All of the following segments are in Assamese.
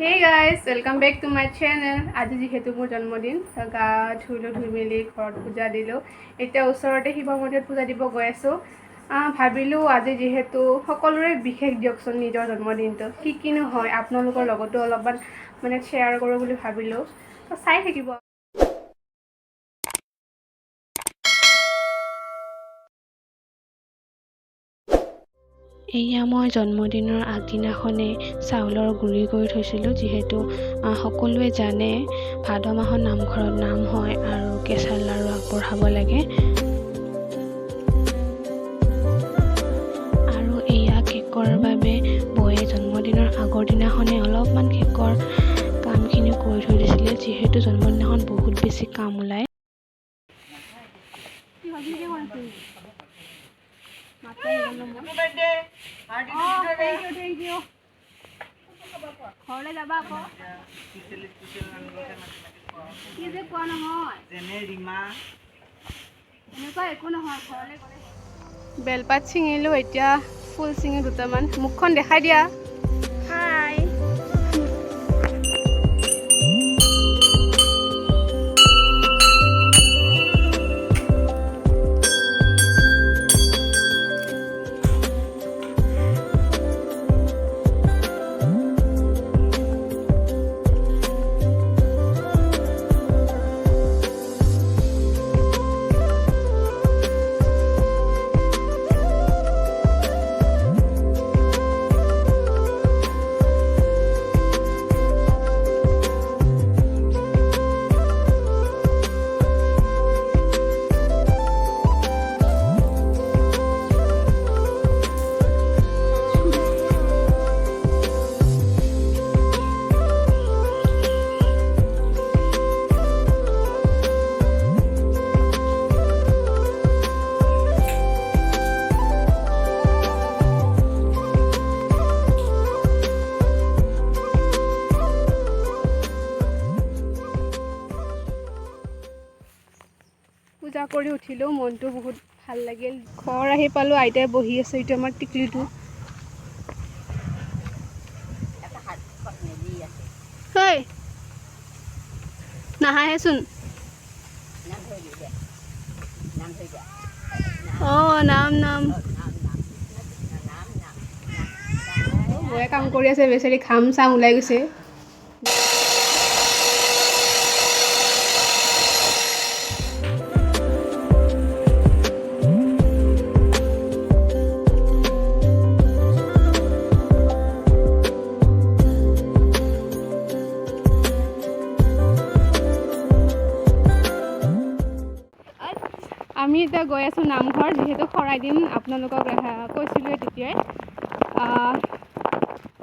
Hey guys, welcome back to my channel. আজি যেহেতু মোৰ জন্মদিন গা ধুই মেলি ঘৰত পূজা দিলোঁ এতিয়া ওচৰতে শিৱ মন্দিৰত পূজা দিব গৈ আছোঁ ভাবিলোঁ আজি যেহেতু সকলোৰে বিশেষ দিয়কচোন নিজৰ জন্মদিনটো কিনো হয় আপোনালোকৰ লগতো অলপমান মানে শ্বেয়াৰ কৰোঁ বুলি ভাবিলোঁ চাই থাকিব এয়া মই জন্মদিনৰ আগদিনাখনে চাউলৰ গুড়ি কৰি থৈছিলোঁ যিহেতু সকলোৱে জানে ভাদ মাহত নামঘৰত নাম হয় আৰু কেঁচা লাড়ু আগবঢ়াব লাগে আৰু এয়া কেকৰ বাবে বৌয়ে জন্মদিনৰ আগৰ দিনাখনে অলপমান কেকৰ কামখিনি কৰি থৈ দিছিলে যিহেতু জন্মদিনাখন বহুত বেছি কাম ওলায় ঘৰলৈ যাবা আকৌ কি যে কোৱা নহয় এনেকুৱা একো নহয় ঘৰলৈ গ'লে বেলপাত ছিঙিলোঁ এতিয়া ফুল ছিঙি দুটামান মুখখন দেখাই দিয়া হাই পূজা কৰি উঠিলেও মনটো বহুত ভাল লাগিল ঘৰ আহি পালোঁ আইতাই বহি আছে এইটো আমাৰ টিকলিটো হেই নাহাহেচোন অঁ নাম বৌয়ে কাম কৰি আছে বেচেৰি ঘাম চাম ওলাই গৈছে আমি এতিয়া গৈ আছোঁ নামঘৰ যিহেতু শৰাই দিম আপোনালোকক কৈছিলোঁ তেতিয়াই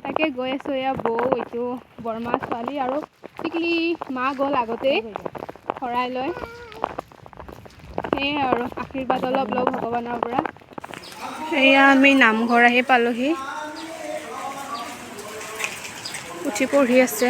তাকে গৈ আছোঁ এয়া বৌ এইটো বৰমা ছোৱালী আৰু টিকলি মা গ'ল আগতেই শৰাই লৈ সেয়াই আৰু আশীৰ্বাদ অলপ লওঁ ভগৱানৰ পৰা এয়া আমি নামঘৰ আহি পালোঁহি উঠি পঢ়ি আছে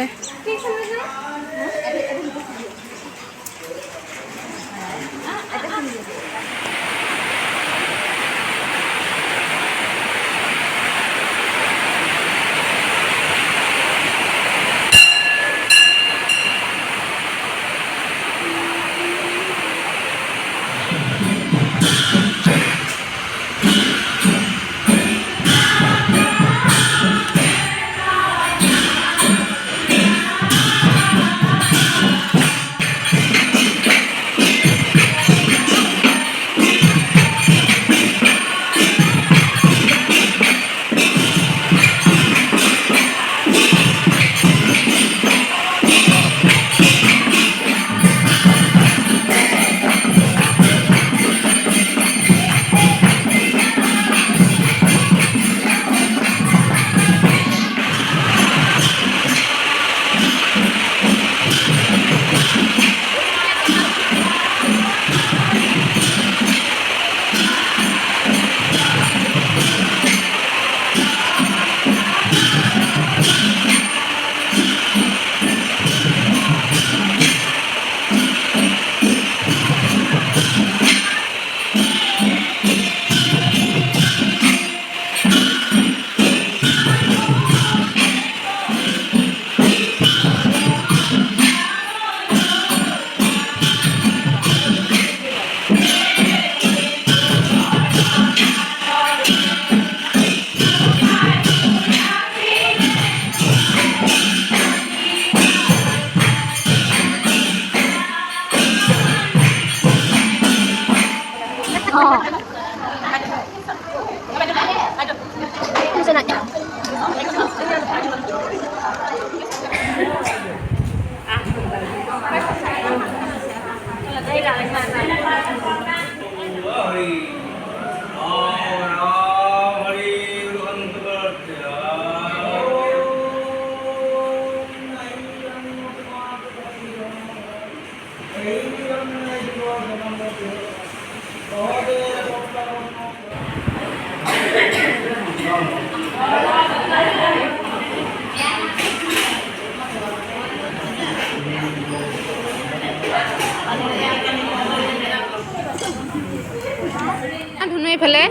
ধুনু এইফালে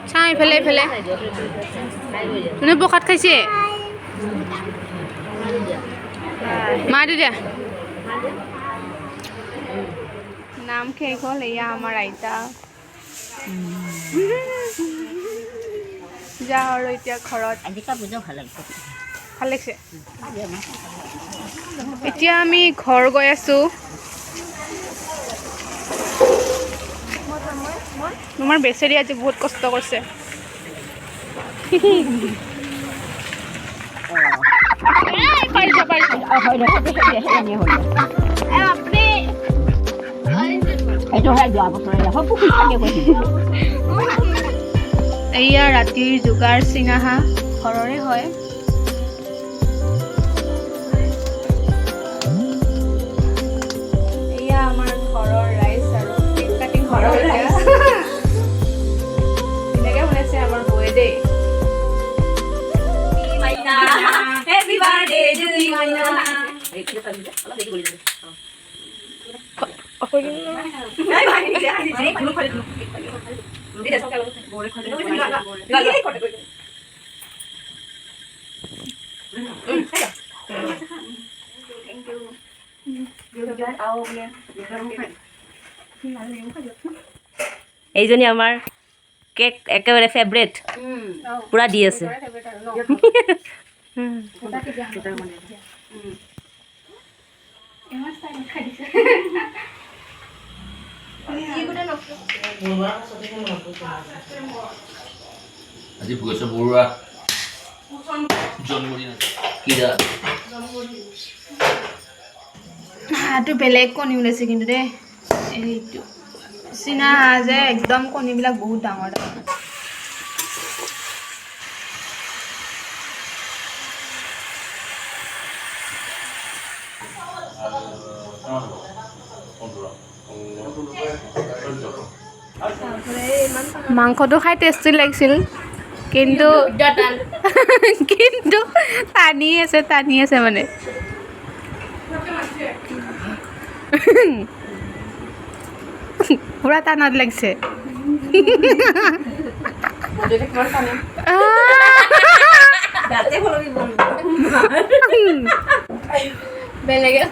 চাওঁ এইফালে এইফালে ধুনু প্ৰসাদ খাইছে মা দিয়া নাম শেষ হ'ল এয়া আমাৰ আইতা যাওঁ আৰু এতিয়া ঘৰত ভাল লাগিছে এতিয়া আমি ঘৰ গৈ আছোঁ তোমাৰ বেচেৰি আজি বহুত কষ্ট কৰিছে এয়া ৰাতিৰ যোগাৰ চিঙাহা ঘৰৰে হয় এয়া আমাৰ ঘৰৰ ৰাইজ আৰু কেক কাটিং ঘৰৰ ৰাইজ এনেকৈ বনাইছে আমাৰ বৌয়ে দেই Happy birthday to you, Maina. এইজনী আমাৰ কেক একেবাৰে ফেভৰেট পুৰা দি আছে আজি ভোগেশ্বৰ বৰুৱা জন্মদিন কিৰা হাঁহটো বেলেগ কণী ওলাইছে কিন্তু দেই এইটো চীনা হাঁহ যে একদম কণীবিলাক বহুত ডাঙৰ ডাঙৰ মাংসটো খাই টেষ্টি লাগিছিল কিন্তু কিন্তু টানি আছে মানে পুৰা টানাত লাগিছে বেলেগে